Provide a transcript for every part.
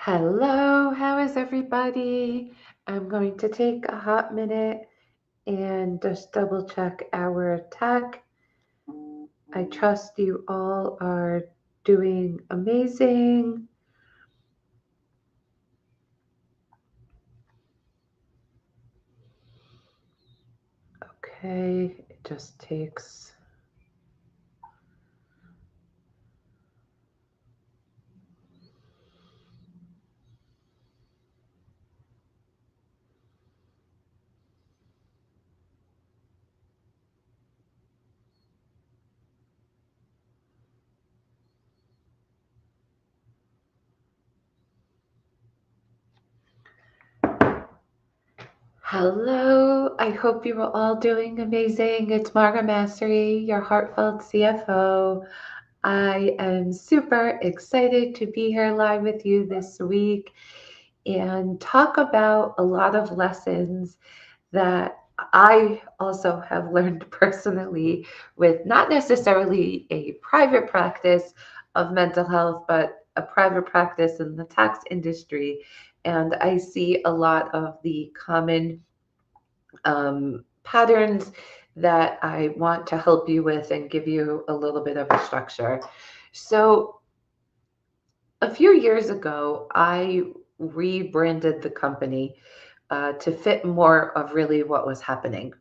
Hello, how is everybody? I'm going to take a hot minute and just double check our tech. I trust you all are doing amazing. Okay, it just takes. Hello, I hope you are all doing amazing. It's Margaret Mastery, your heartfelt CFO. I am super excited to be here live with you this week and talk about a lot of lessons that I also have learned personally with not necessarily a private practice of mental health, but a private practice in the tax industry. And I see a lot of the common patterns that I want to help you with and give you a little bit of a structure. So, a few years ago, I rebranded the company to fit more of really what was happening.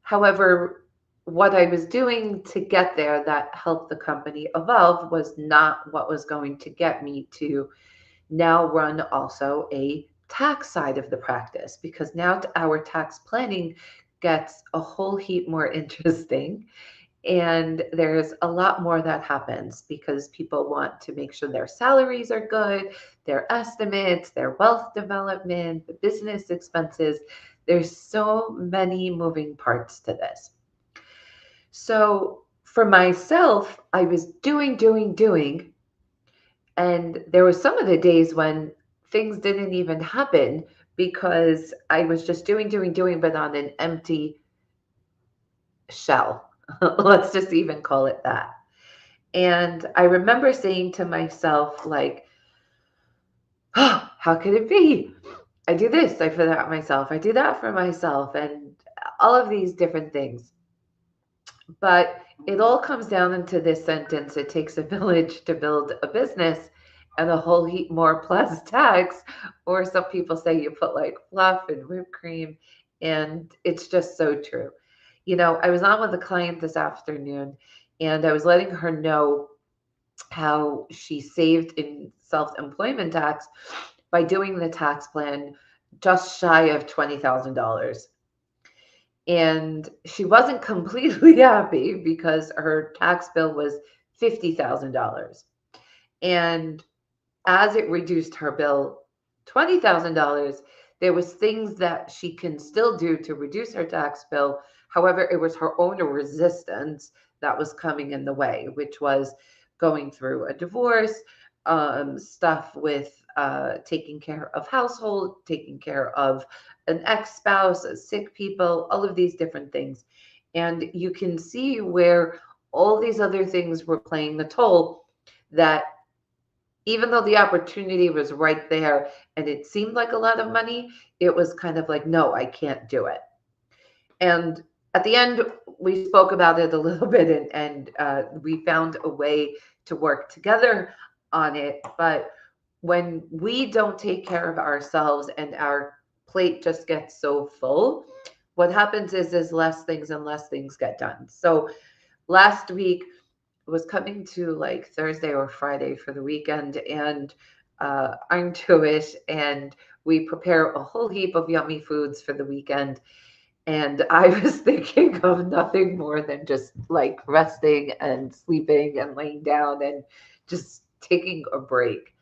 However, what I was doing to get there that helped the company evolve was not what was going to get me to now run also a tax side of the practice, because now our tax planning gets a whole heap more interesting. And there's a lot more that happens because people want to make sure their salaries are good, their estimates, their wealth development, the business expenses. There's so many moving parts to this. So for myself, I was doing, and there was some of the days when things didn't even happen because I was just doing, but on an empty shell. Let's just even call it that. And I remember saying to myself, like, oh, how could it be? I do this, I for that myself, I do that for myself, and all of these different things. But it all comes down into this sentence: it takes a village to build a business, and a whole heap more plus tax. Or some people say you put like fluff and whipped cream, and it's just so true. I was on with a client this afternoon, and I was letting her know how she saved in self-employment tax by doing the tax plan just shy of $20,000. And she wasn't completely happy because her tax bill was $50,000. And as it reduced her bill $20,000, there was things that she can still do to reduce her tax bill. However, it was her own resistance that was coming in the way, which was going through a divorce, stuff with taking care of household, taking care of an ex-spouse, sick people, all of these different things. And you can see where all these other things were playing the toll, that even though the opportunity was right there and it seemed like a lot of money, it was kind of like, no, I can't do it. And at the end, we spoke about it a little bit, and we found a way to work together on it. But when we don't take care of ourselves and our plate just gets so full, what happens is less things and less things get done. So last week was coming to like Thursday or Friday for the weekend, and I'm Jewish, and we prepare a whole heap of yummy foods for the weekend. And I was thinking of nothing more than just like resting and sleeping and laying down and just taking a break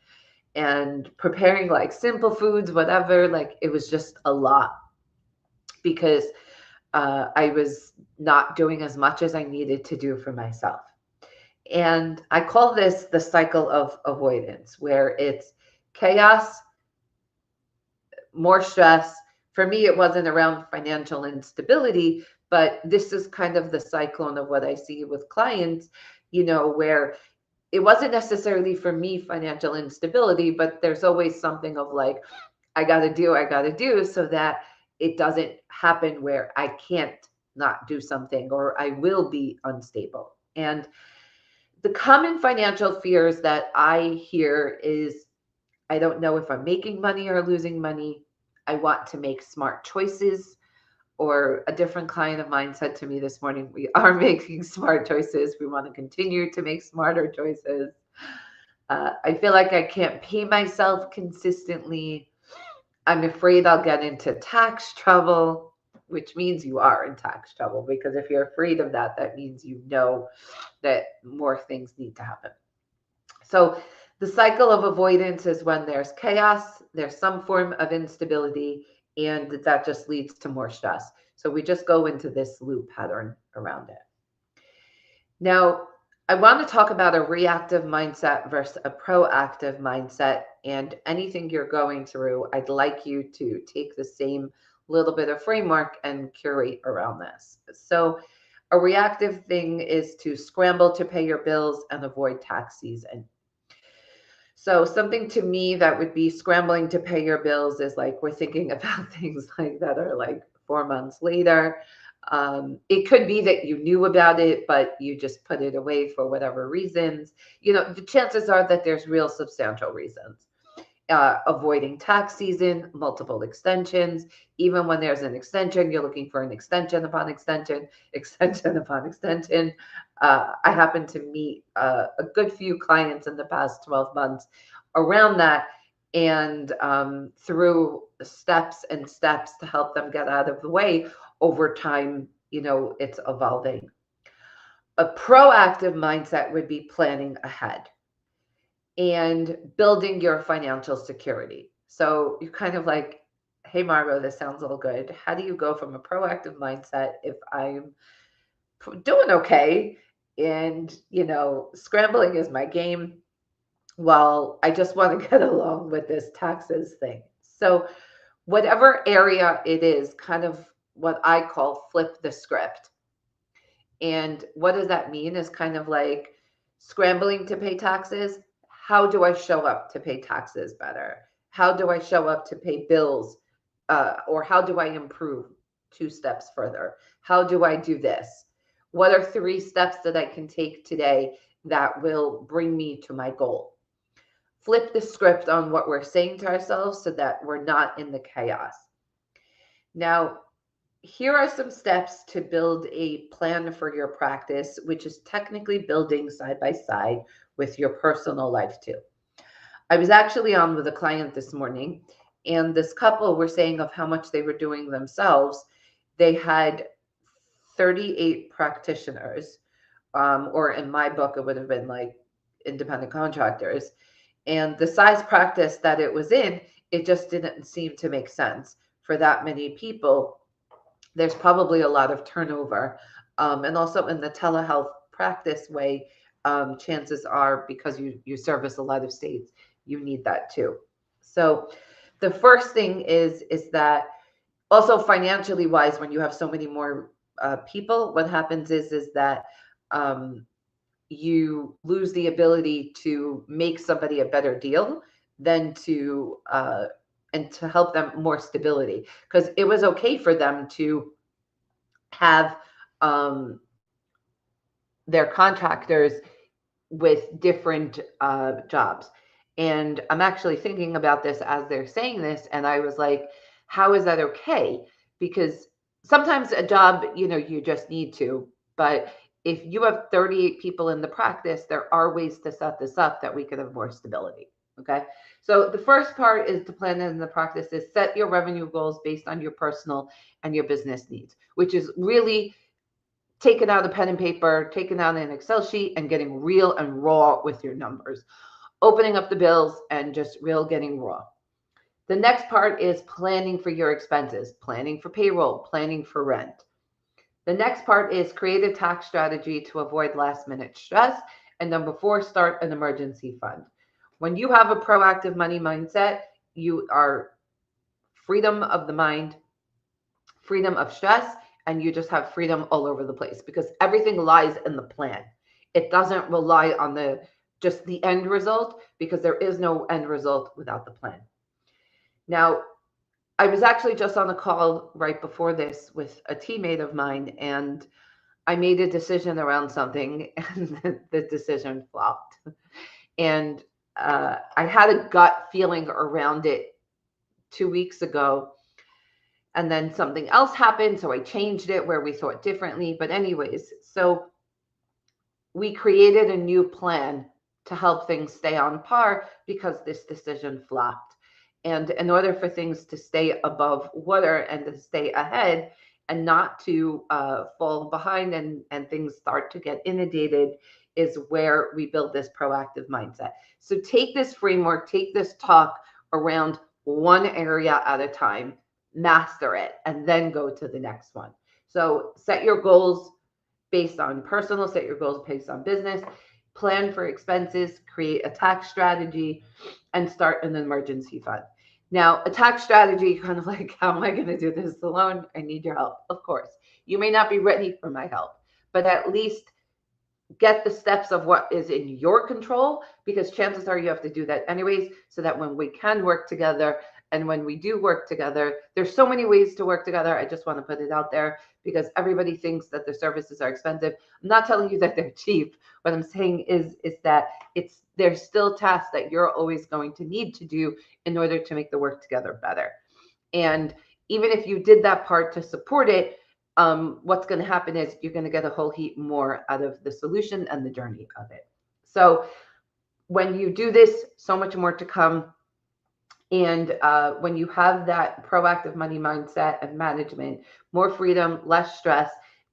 and preparing like simple foods, whatever. Like it was just a lot because I was not doing as much as I needed to do for myself. And I call this the cycle of avoidance, where it's chaos, more stress. For me, it wasn't around financial instability, but this is kind of the cyclone of what I see with clients, where it wasn't necessarily for me financial instability, but there's always something of like, I got to do so that it doesn't happen where I can't not do something or I will be unstable. And the common financial fears that I hear is, I don't know if I'm making money or losing money. I want to make smart choices. Or a different client of mine said to me this morning, we are making smart choices. We want to continue to make smarter choices. I feel like I can't pay myself consistently. I'm afraid I'll get into tax trouble, which means you are in tax trouble, because if you're afraid of that, that means you know that more things need to happen. So the cycle of avoidance is when there's chaos, there's some form of instability, and that just leads to more stress. So we just go into this loop pattern around it. Now, I want to talk about a reactive mindset versus a proactive mindset. And anything you're going through, I'd like you to take the same little bit of framework and curate around this. So, a reactive thing is to scramble to pay your bills and avoid tax season. So, something to me that would be scrambling to pay your bills is like we're thinking about things like that are like 4 months later. It could be that you knew about it, but you just put it away for whatever reasons. You know, the chances are that there's real substantial reasons. Avoiding tax season, multiple extensions. Even when there's an extension, you're looking for an extension upon extension, extension upon extension. I happen to meet a good few clients in the past 12 months around that, and through steps and steps to help them get out of the way over time, it's evolving. A proactive mindset would be planning ahead and building your financial security. So you're kind of like, hey, Margot, this sounds all good. How do you go from a proactive mindset if I'm doing okay and, scrambling is my game? Well, I just want to get along with this taxes thing. So whatever area it is, kind of what I call flip the script. And what does that mean is kind of like scrambling to pay taxes. How do I show up to pay taxes better? How do I show up to pay bills? Or how do I improve 2 steps further? How do I do this? What are 3 steps that I can take today that will bring me to my goal? Flip the script on what we're saying to ourselves so that we're not in the chaos. Now, here are some steps to build a plan for your practice, which is technically building side by side with your personal life too. I was actually on with a client this morning, and this couple were saying of how much they were doing themselves. They had 38 practitioners, or in my book, it would have been like independent contractors. And the size practice that it was in, it just didn't seem to make sense for that many people. There's probably a lot of turnover. And also in the telehealth practice way, chances are, because you service a lot of states, you need that too. So the first thing is that also financially wise, when you have so many more people, what happens is that you lose the ability to make somebody a better deal than to and to help them more stability, because it was okay for them to have their contractors with different jobs. And I'm actually thinking about this as they're saying this, and I was like, how is that okay? Because sometimes a job, you just need to, but if you have 38 people in the practice, there are ways to set this up that we could have more stability. Okay. So the first part is to plan in the practice is set your revenue goals based on your personal and your business needs, which is really taking out a pen and paper, taking out an Excel sheet and getting real and raw with your numbers, opening up the bills and just real getting raw. The next part is planning for your expenses, planning for payroll, planning for rent. The next part is create a tax strategy to avoid last minute stress. And number 4, start an emergency fund. When you have a proactive money mindset, you are freedom of the mind, freedom of stress, and you just have freedom all over the place because everything lies in the plan. It doesn't rely on the just the end result, because there is no end result without the plan. Now, I was actually just on a call right before this with a teammate of mine, and I made a decision around something, and the decision flopped. And I had a gut feeling around it 2 weeks ago, and then something else happened, so I changed it where we thought differently. But anyways, so we created a new plan to help things stay on par because this decision flopped. And in order for things to stay above water and to stay ahead and not to fall behind and things start to get inundated, is where we build this proactive mindset. So take this framework, take this talk around one area at a time, master it, and then go to the next one. So set your goals based on personal, set your goals based on business, plan for expenses, create a tax strategy, and start an emergency fund. Now, a tax strategy, kind of like, how am I going to do this alone? I need your help. Of course, you may not be ready for my help, but at least get the steps of what is in your control, because chances are you have to do that anyways, so that when we can work together, and when we do work together, there's so many ways to work together. I just want to put it out there because everybody thinks that their services are expensive. I'm not telling you that they're cheap. What I'm saying is that there's still tasks that you're always going to need to do in order to make the work together better. And even if you did that part to support it, what's going to happen is you're going to get a whole heap more out of the solution and the journey of it. So when you do this, so much more to come. And when you have that proactive money mindset and management, more freedom, less stress,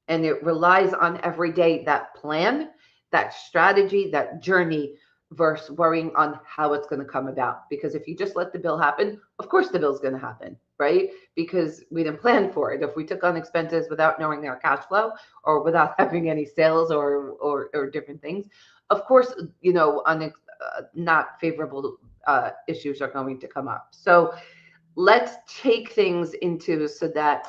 and it relies on every day that plan, that strategy, that journey, versus worrying on how it's going to come about. Because if you just let the bill happen, of course the bill's going to happen, right? Because we didn't plan for it. If we took on expenses without knowing our cash flow or without having any sales or different things, of course, on not favorable issues are going to come up. So let's take things into so that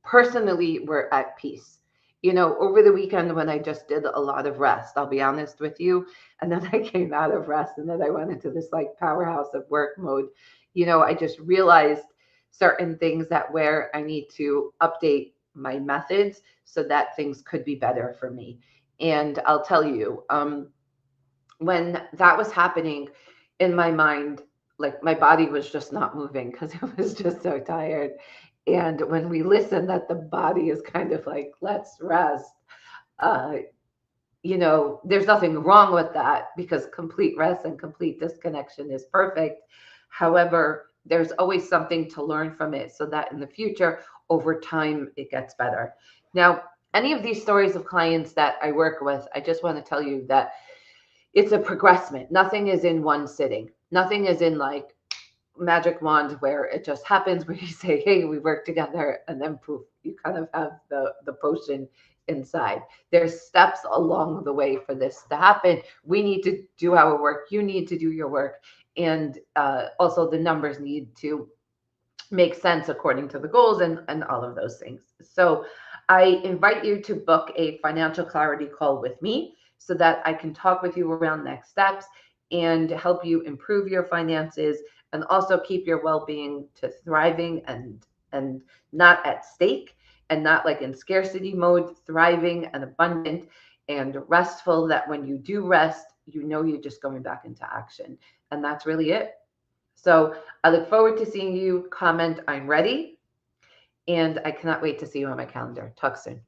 personally we're at peace. Over the weekend when I just did a lot of rest, I'll be honest with you, and then I came out of rest and then I went into this like powerhouse of work mode. I just realized certain things that where I need to update my methods so that things could be better for me. And I'll tell you, when that was happening in my mind, like my body was just not moving because it was just so tired. And when we listen that the body is kind of like, let's rest, uh, there's nothing wrong with that because complete rest and complete disconnection is perfect. However, there's always something to learn from it so that in the future, over time, it gets better. Now, any of these stories of clients that I work with, I just want to tell you that it's a progressment. Nothing is in one sitting. Nothing is in like magic wand where it just happens where you say, hey, we work together, and then poof, you kind of have the potion inside. There's steps along the way for this to happen. We need to do our work. You need to do your work. And also the numbers need to make sense according to the goals and all of those things. So I invite you to book a financial clarity call with me so that I can talk with you around next steps and help you improve your finances and also keep your well-being to thriving and not at stake and not like in scarcity mode, thriving and abundant and restful, that when you do rest, you're just going back into action. And that's really it. So I look forward to seeing you. Comment, I'm ready. And I cannot wait to see you on my calendar. Talk soon.